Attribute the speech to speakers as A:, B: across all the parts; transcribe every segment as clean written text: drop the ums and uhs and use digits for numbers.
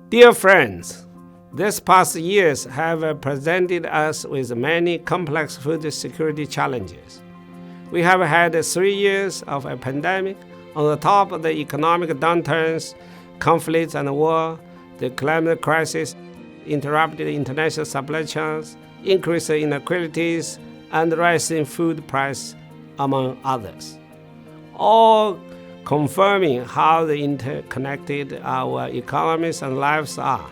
A: Dear friends, these past years have presented us with many complex food security challenges. We have had 3 years of a pandemic on the top of the economic downturns, conflicts and war, the climate crisis, interrupted international supply chains, increased inequalities, and rising food prices, among others. All confirming how interconnected our economies and lives are.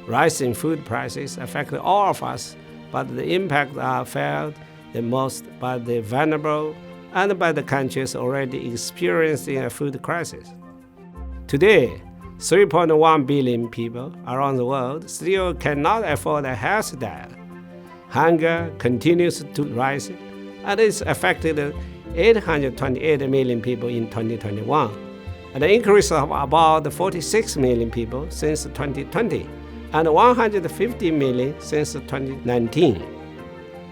A: Rising food prices affect all of us, but the impacts are felt the most by the vulnerable and by the countries already experiencing a food crisis. Today, 3.1 billion people around the world still cannot afford a healthy diet. Hunger continues to rise, and it's affected 828 million people in 2021, an increase of about 46 million people since 2020, and 150 million since 2019.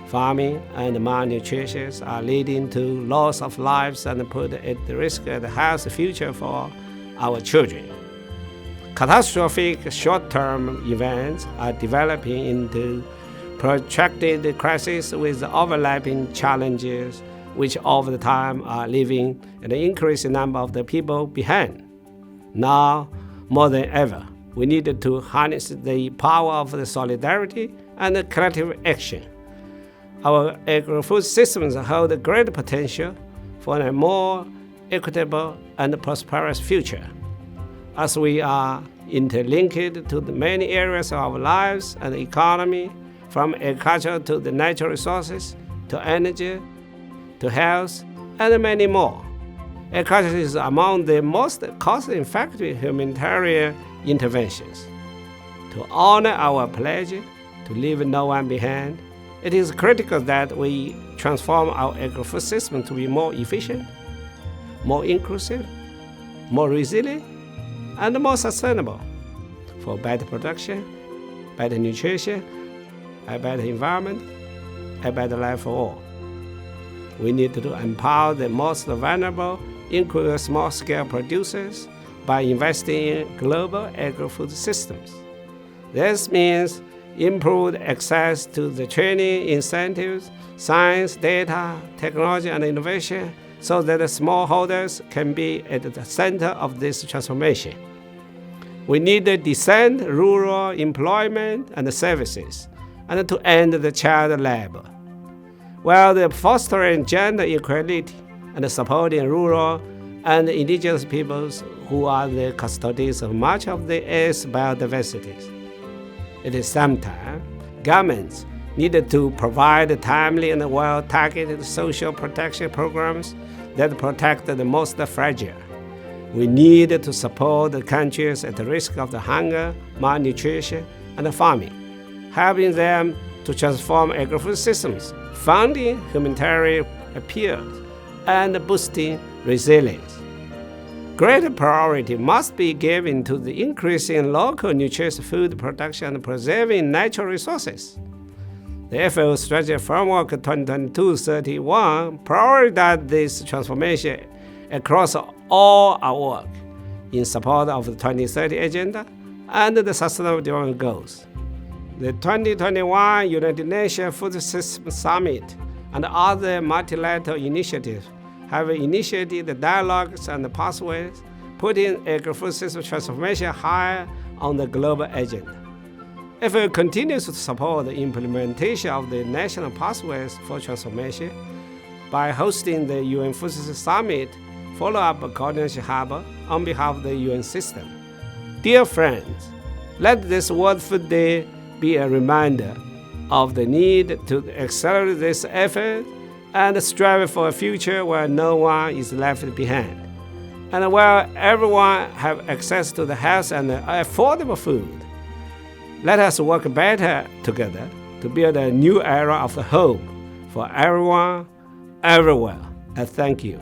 A: Farming and malnutrition are leading to loss of lives and put at risk the health future for our children. Catastrophic short-term events are developing into protracted crises with overlapping challenges, which over the time are leaving an increasing number of the people behind. Now, more than ever, we need to harness the power of the solidarity and the collective action. Our agri-food systems hold great potential for a more equitable and prosperous future. As we are interlinked to the many areas of our lives and economy, from agriculture to the natural resources, to energy, to health, and many more. Agriculture is among the most cost-effective humanitarian interventions. To honor our pledge to leave no one behind, it is critical that we transform our agri-food system to be more efficient, more inclusive, more resilient, and more sustainable for better production, better nutrition, a better environment, a better life for all. We need to empower the most vulnerable, including small-scale producers, by investing in global agri-food systems. This means improved access to the training, incentives, science, data, technology, and innovation so that the smallholders can be at the center of this transformation. We need to descend rural employment and services, and to end the child labor, while the fostering gender equality and supporting rural and indigenous peoples who are the custodians of much of the Earth's biodiversity. At the same time, governments needed to provide timely and well-targeted social protection programs that protect the most fragile. We need to support the countries at risk of the hunger, malnutrition, and farming, helping them to transform agri-food systems, funding humanitarian appeals, and boosting resilience. Greater priority must be given to the increasing local nutritious food production and preserving natural resources. The FAO Strategy Framework 2022-31 prioritizes this transformation across all our work in support of the 2030 Agenda and the Sustainable Development Goals. The 2021 United Nations Food Systems Summit and other multilateral initiatives have initiated the dialogues and pathways, putting agri-food system transformation higher on the global agenda. FAO continues to support the implementation of the national pathways for transformation by hosting the UN Food Systems Summit follow-up coordination hub on behalf of the UN system. Dear friends, let this World Food Day be a reminder of the need to accelerate this effort and strive for a future where no one is left behind, and where everyone have access to the health and affordable food. Let us work better together to build a new era of hope for everyone, everywhere. And thank you.